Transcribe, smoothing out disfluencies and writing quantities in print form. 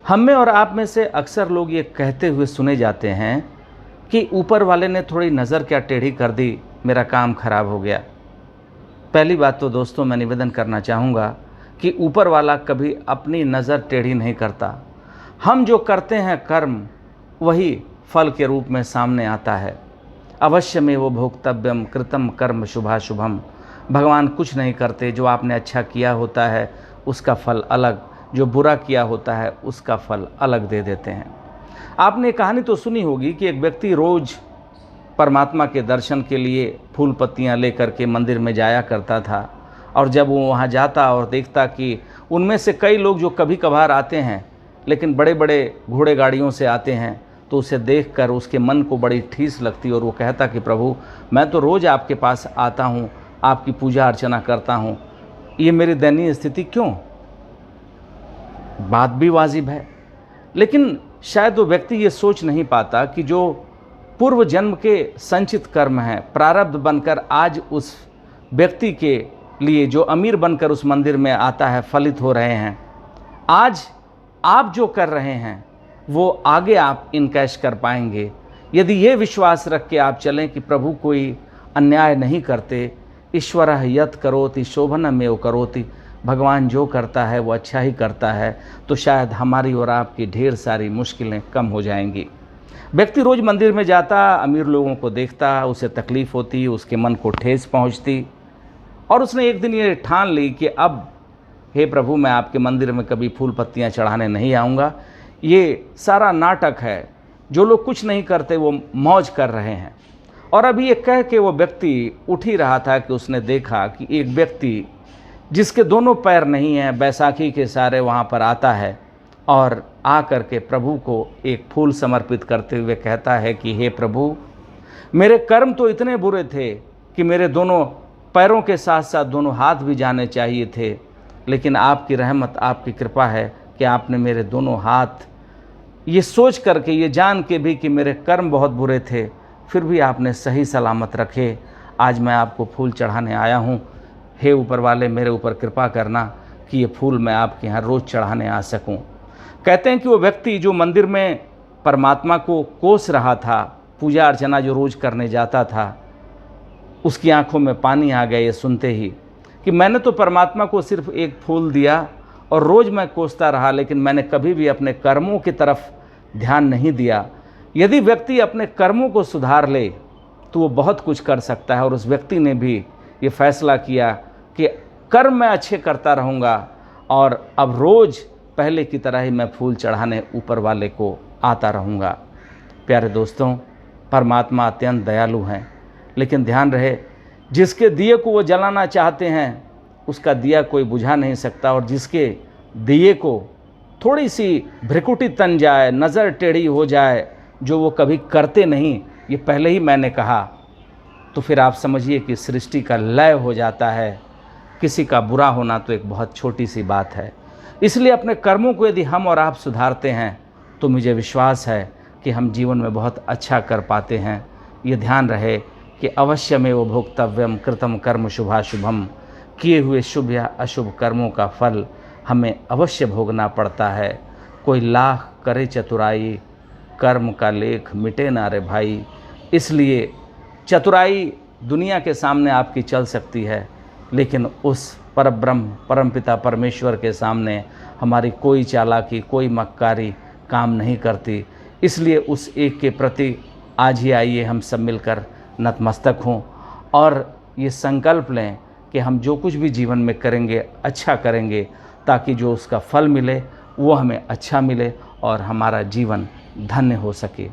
हम में और आप में से अक्सर लोग ये कहते हुए सुने जाते हैं कि ऊपर वाले ने थोड़ी नज़र क्या टेढ़ी कर दी, मेरा काम खराब हो गया। पहली बात तो दोस्तों मैं निवेदन करना चाहूँगा कि ऊपर वाला कभी अपनी नज़र टेढ़ी नहीं करता। हम जो करते हैं कर्म वही फल के रूप में सामने आता है। अवश्य में वो भोक्तव्यम कृतम कर्म शुभाशुभम। भगवान कुछ नहीं करते, जो आपने अच्छा किया होता है उसका फल अलग, जो बुरा किया होता है उसका फल अलग दे देते हैं। आपने कहानी तो सुनी होगी कि एक व्यक्ति रोज़ परमात्मा के दर्शन के लिए फूल पत्तियां लेकर के मंदिर में जाया करता था, और जब वो वहाँ जाता और देखता कि उनमें से कई लोग जो कभी कभार आते हैं लेकिन बड़े बड़े घोड़े गाड़ियों से आते हैं, तो उसे देखकर उसके मन को बड़ी ठेस लगती और वो कहता कि प्रभु मैं तो रोज़ आपके पास आता हूँ, आपकी पूजा अर्चना करता हूँ, ये मेरी दयनीय स्थिति क्यों? बात भी वाजिब है, लेकिन शायद वो व्यक्ति ये सोच नहीं पाता कि जो पूर्व जन्म के संचित कर्म हैं, प्रारब्ध बनकर आज उस व्यक्ति के लिए जो अमीर बनकर उस मंदिर में आता है फलित हो रहे हैं। आज आप जो कर रहे हैं वो आगे आप इनकैश कर पाएंगे यदि ये विश्वास रख के आप चलें कि प्रभु कोई अन्याय नहीं करते। ईश्वरः यत् करोति शोभनमेव करोति। भगवान जो करता है वो अच्छा ही करता है, तो शायद हमारी और आपकी ढेर सारी मुश्किलें कम हो जाएंगी। व्यक्ति रोज़ मंदिर में जाता, अमीर लोगों को देखता, उसे तकलीफ़ होती, उसके मन को ठेस पहुंचती, और उसने एक दिन ये ठान ली कि अब हे प्रभु मैं आपके मंदिर में कभी फूल पत्तियां चढ़ाने नहीं आऊँगा। ये सारा नाटक है, जो लोग कुछ नहीं करते वो मौज कर रहे हैं। और अभी ये कह के वो व्यक्ति उठ ही रहा था कि उसने देखा कि एक व्यक्ति जिसके दोनों पैर नहीं हैं बैसाखी के सारे वहाँ पर आता है और आ कर के प्रभु को एक फूल समर्पित करते हुए कहता है कि हे प्रभु मेरे कर्म तो इतने बुरे थे कि मेरे दोनों पैरों के साथ साथ दोनों हाथ भी जाने चाहिए थे, लेकिन आपकी रहमत आपकी कृपा है कि आपने मेरे दोनों हाथ, ये सोच करके ये जान के भी कि मेरे कर्म बहुत बुरे थे, फिर भी आपने सही सलामत रखे। आज मैं आपको फूल चढ़ाने आया हूँ। हे ऊपर वाले मेरे ऊपर कृपा करना कि ये फूल मैं आपके यहाँ रोज़ चढ़ाने आ सकूँ। कहते हैं कि वो व्यक्ति जो मंदिर में परमात्मा को कोस रहा था, पूजा अर्चना जो रोज़ करने जाता था, उसकी आंखों में पानी आ गया ये सुनते ही कि मैंने तो परमात्मा को सिर्फ एक फूल दिया और रोज़ मैं कोसता रहा, लेकिन मैंने कभी भी अपने कर्मों की तरफ ध्यान नहीं दिया। यदि व्यक्ति अपने कर्मों को सुधार ले तो वो बहुत कुछ कर सकता है। और उस व्यक्ति ने भी ये फैसला किया कि कर्म मैं अच्छे करता रहूँगा और अब रोज़ पहले की तरह ही मैं फूल चढ़ाने ऊपर वाले को आता रहूँगा। प्यारे दोस्तों, परमात्मा अत्यंत दयालु हैं, लेकिन ध्यान रहे जिसके दिए को वो जलाना चाहते हैं उसका दिया कोई बुझा नहीं सकता, और जिसके दिए को थोड़ी सी भ्रिकुटी तन जाए, नज़र टेढ़ी हो जाए, जो वो कभी करते नहीं, ये पहले ही मैंने कहा, तो फिर आप समझिए कि सृष्टि का लय हो जाता है। किसी का बुरा होना तो एक बहुत छोटी सी बात है। इसलिए अपने कर्मों को यदि हम और आप सुधारते हैं तो मुझे विश्वास है कि हम जीवन में बहुत अच्छा कर पाते हैं। ये ध्यान रहे कि अवश्य में वो भोक्तव्यम कृतम कर्म शुभाशुभम। किए हुए शुभ या अशुभ कर्मों का फल हमें अवश्य भोगना पड़ता है। कोई लाख करे चतुराई, कर्म का लेख मिटे ना रे भाई। इसलिए चतुराई दुनिया के सामने आपकी चल सकती है, लेकिन उस परब्रह्म परमपिता परमेश्वर के सामने हमारी कोई चालाकी, कोई मक्कारी काम नहीं करती। इसलिए उस एक के प्रति आज ही आइए हम सब मिलकर नतमस्तक हों और ये संकल्प लें कि हम जो कुछ भी जीवन में करेंगे अच्छा करेंगे, ताकि जो उसका फल मिले वो हमें अच्छा मिले और हमारा जीवन धन्य हो सके।